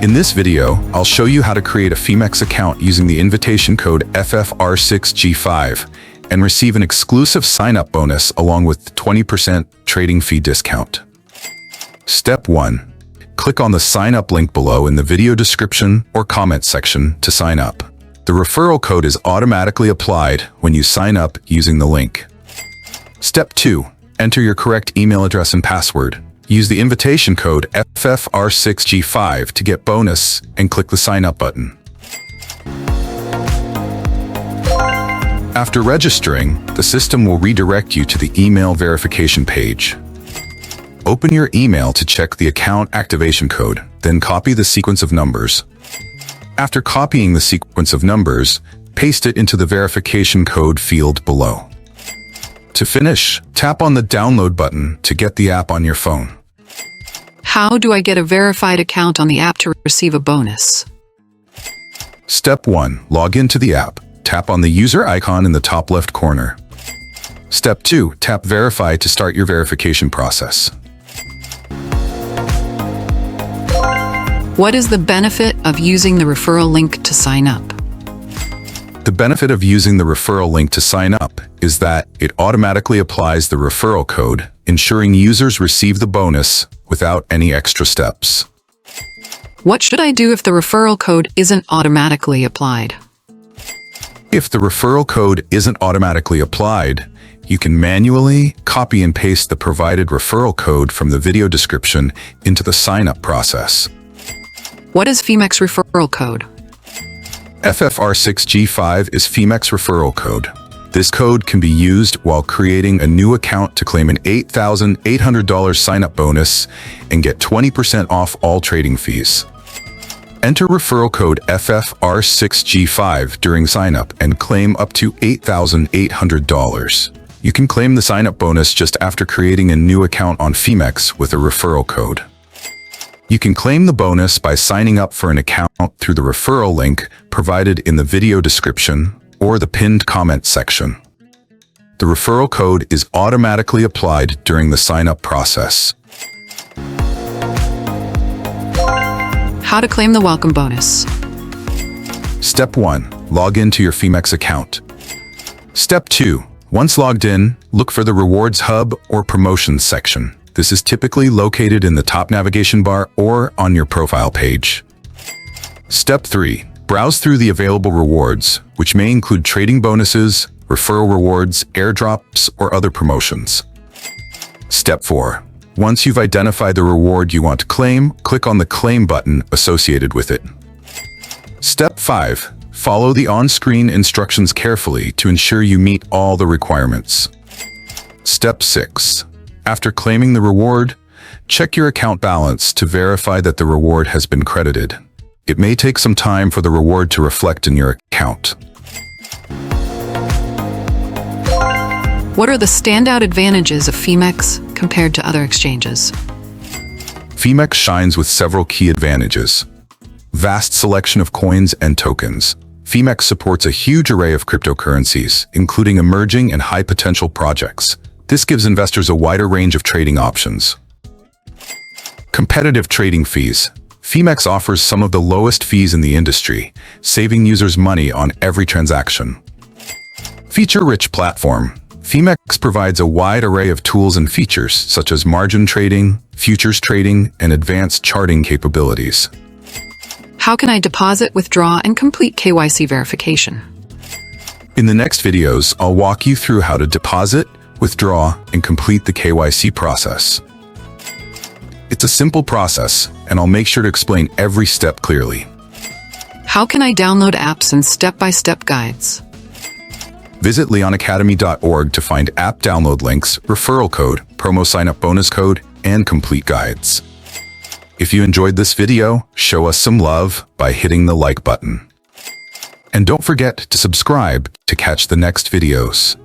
In this video, I'll show you how to create a Phemex account using the invitation code FFR6G5 and receive an exclusive sign-up bonus along with 20% trading fee discount. Step 1. Click on the sign up link below in the video description or comment section to sign up. The referral code is automatically applied when you sign up using the link. Step 2. Enter your correct email address and password. Use the invitation code FFR6G5 to get bonus and click the sign up button. After registering, the system will redirect you to the email verification page. Open your email to check the account activation code, then copy the sequence of numbers. After copying the sequence of numbers, paste it into the verification code field below. To finish, tap on the download button to get the app on your phone. How do I get a verified account on the app to receive a bonus? Step 1. Log into the app. Tap on the user icon in the top left corner. Step 2. Tap Verify to start your verification process. What is the benefit of using the referral link to sign up? The benefit of using the referral link to sign up is that it automatically applies the referral code, ensuring users receive the bonus without any extra steps. What should I do if the referral code isn't automatically applied? If the referral code isn't automatically applied, you can manually copy and paste the provided referral code from the video description into the sign-up process. What is Phemex Referral Code? FFR6G5 is Phemex Referral Code. This code can be used while creating a new account to claim an $8,800 sign-up bonus and get 20% off all trading fees. Enter referral code FFR6G5 during sign-up and claim up to $8,800. You can claim the sign-up bonus just after creating a new account on Phemex with a referral code. You can claim the bonus by signing up for an account through the referral link provided in the video description or the pinned comment section. The referral code is automatically applied during the sign-up process. How to claim the welcome bonus? Step 1. Log into your Phemex account. Step 2. Once logged in, look for the Rewards Hub or Promotions section. This is typically located in the top navigation bar or on your profile page. Step 3. Browse through the available rewards, which may include trading bonuses, referral rewards, airdrops, or other promotions. Step 4. Once you've identified the reward you want to claim, click on the Claim button associated with it. Step 5. Follow the on-screen instructions carefully to ensure you meet all the requirements. Step 6. After claiming the reward, check your account balance to verify that the reward has been credited. It may take some time for the reward to reflect in your account. What are the standout advantages of Phemex compared to other exchanges? Phemex shines with several key advantages. Vast selection of coins and tokens. Phemex supports a huge array of cryptocurrencies, including emerging and high-potential projects. This gives investors a wider range of trading options. Competitive trading fees. Phemex offers some of the lowest fees in the industry, saving users money on every transaction. Feature-rich platform. Phemex provides a wide array of tools and features such as margin trading, futures trading, and advanced charting capabilities. How can I deposit, withdraw, and complete KYC verification? In the next videos, I'll walk you through how to deposit, withdraw, and complete the KYC process. It's a simple process, and I'll make sure to explain every step clearly. How can I download apps and step-by-step guides? Visit leonacademy.org to find app download links, referral code, promo sign-up bonus code, and complete guides. If you enjoyed this video, show us some love by hitting the like button. And don't forget to subscribe to catch the next videos.